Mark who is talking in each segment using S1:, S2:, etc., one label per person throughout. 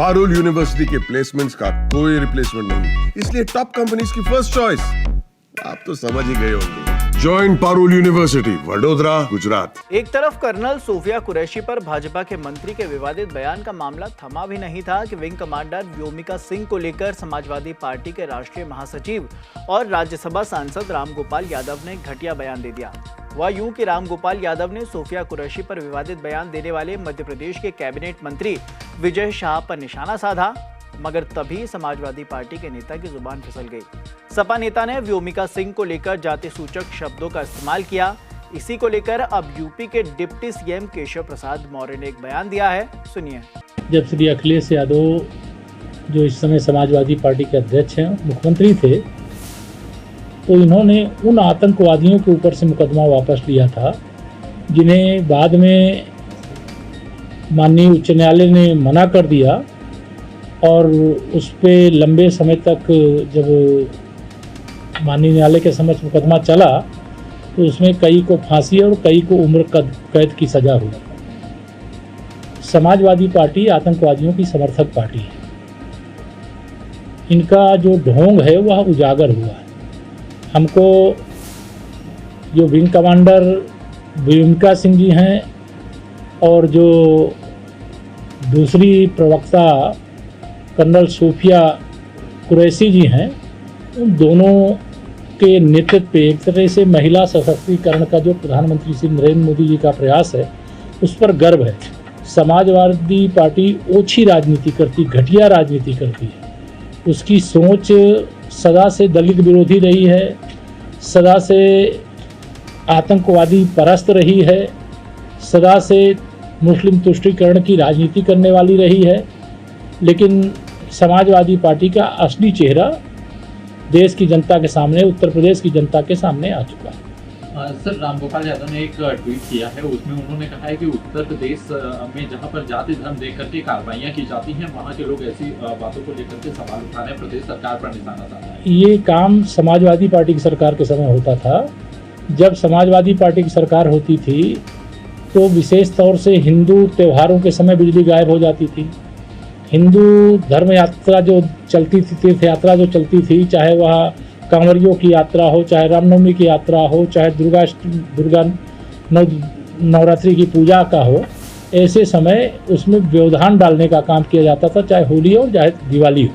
S1: Parul university के placements का कोई रिप्लेसमेंट नहीं, इसलिए टॉप कंपनीज की फर्स्ट चॉइस। आप तो समझ ही गए होंगे। Join Parul university, Vadodara, Gujarat.
S2: एक तरफ कर्नल सोफिया कुरैशी पर भाजपा के मंत्री के विवादित बयान का मामला थमा भी नहीं था कि विंग कमांडर व्योमिका सिंह को लेकर समाजवादी पार्टी के राष्ट्रीय महासचिव और राज्यसभा सांसद रामगोपाल यादव ने घटिया बयान दे दिया। वह यूं कि रामगोपाल यादव ने सोफिया कुरैशी पर विवादित बयान देने वाले मध्य प्रदेश के कैबिनेट मंत्री विजय शाह पर निशाना साधा, मगर तभी समाजवादी पार्टी के नेता की जुबान फिसल गई। सपा नेता ने व्योमिका सिंह को लेकर जाति सूचक शब्दों का इस्तेमाल किया। इसी को लेकर अब यूपी के डिप्टी सीएम केशव प्रसाद मौर्य ने एक बयान दिया है, सुनिए।
S3: जब श्री अखिलेश यादव, जो इस समय समाजवादी पार्टी के अध्यक्ष हैं, मुख्यमंत्री थे, तो इन्होंने उन आतंकवादियों के ऊपर से मुकदमा वापस लिया था जिन्हें बाद में माननीय उच्च न्यायालय ने मना कर दिया, और उस पर लंबे समय तक जब माननीय न्यायालय के समक्ष मुकदमा चला तो उसमें कई को फांसी और कई को उम्र कैद की सज़ा हुई। समाजवादी पार्टी आतंकवादियों की समर्थक पार्टी है। इनका जो ढोंग है वह उजागर हुआ है। हमको जो विंग कमांडर व्योमिका सिंह जी हैं और जो दूसरी प्रवक्ता कर्नल सोफिया कुरैशी जी हैं, उन दोनों के नेतृत्व पे एक तरह से महिला सशक्तिकरण का जो प्रधानमंत्री श्री नरेंद्र मोदी जी का प्रयास है उस पर गर्व है। समाजवादी पार्टी ओछी राजनीति करती, घटिया राजनीति करती है। उसकी सोच सदा से दलित विरोधी रही है, सदा से आतंकवादी परस्त रही है, सदा से मुस्लिम तुष्टीकरण की राजनीति करने वाली रही है। लेकिन समाजवादी पार्टी का असली चेहरा देश की जनता के सामने, उत्तर प्रदेश की जनता के सामने आ चुका है।
S4: सर, रामगोपाल यादव ने एक ट्वीट किया है, उसमें उन्होंने कहा है कि उत्तर प्रदेश में जहां पर जाति धर्म देख करके कार्रवाइयां की जाती हैं, वहां के लोग ऐसी बातों को लेकर के सवाल उठा रहे हैं, प्रदेश सरकार पर निशाना साधा है।
S3: ये काम समाजवादी पार्टी की सरकार के समय होता था। जब समाजवादी पार्टी की सरकार होती थी तो विशेष तौर से हिंदू त्योहारों के समय बिजली गायब हो जाती थी। हिंदू धर्म यात्रा जो चलती थी, तीर्थ यात्रा जो चलती थी, चाहे वह कांवरियों की यात्रा हो, चाहे रामनवमी की यात्रा हो, चाहे दुर्गा नवरात्रि की पूजा का हो, ऐसे समय उसमें व्यवधान डालने का काम किया जाता था, चाहे होली हो चाहे दिवाली हो।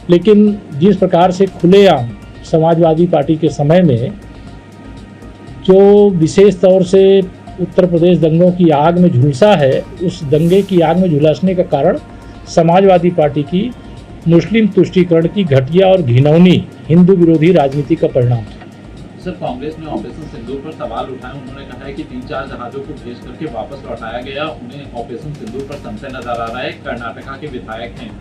S3: लेकिन जिस प्रकार से खुलेआम समाजवादी पार्टी के समय में जो विशेष तौर से उत्तर प्रदेश दंगों की आग में झुलसा है, उस दंगे की आग में झुलसने का कारण समाजवादी पार्टी की मुस्लिम तुष्टीकरण की घटिया और घिनौनी हिंदू विरोधी राजनीति का परिणाम है।
S4: सर, कांग्रेस ने ऑपरेशन सिंदूर पर सवाल उठाए। उन्होंने कहा है कि 3-4 जहाजों को भेज करके वापस लौटाया गया। उन्हें ऑपरेशन सिंदूर पर संशय नजर आ रहा है। कर्नाटका के विधायक हैं।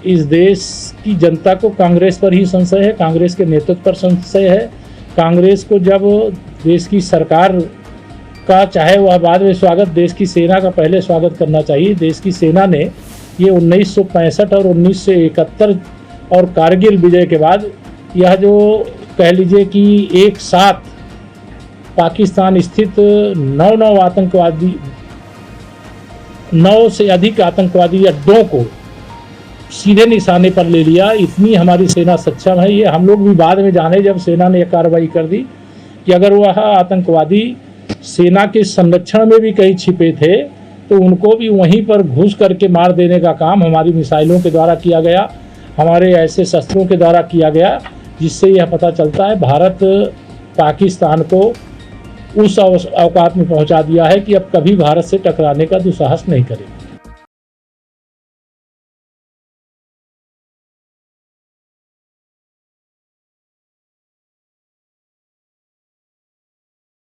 S3: इस देश की जनता को कांग्रेस पर ही संशय है, कांग्रेस के नेतृत्व पर संशय है। कांग्रेस को जब देश की सरकार का, चाहे वह बाद में स्वागत, देश की सेना का पहले स्वागत करना चाहिए। देश की सेना ने ये 1965 और 1971 और कारगिल विजय के बाद यह जो कह लीजिए कि एक साथ पाकिस्तान स्थित 9 से अधिक आतंकवादी अड्डों को सीधे निशाने पर ले लिया। इतनी हमारी सेना सक्षम है। ये हम लोग भी बाद में जाने, जब सेना ने यह कार्रवाई कर दी कि अगर वह आतंकवादी सेना के संरक्षण में भी कहीं छिपे थे तो उनको भी वहीं पर घुस करके मार देने का काम हमारी मिसाइलों के द्वारा किया गया, हमारे ऐसे शस्त्रों के द्वारा किया गया, जिससे यह पता चलता है भारत पाकिस्तान को उस औकात में पहुंचा दिया है कि अब कभी भारत से टकराने का दुस्साहस नहीं करेगा।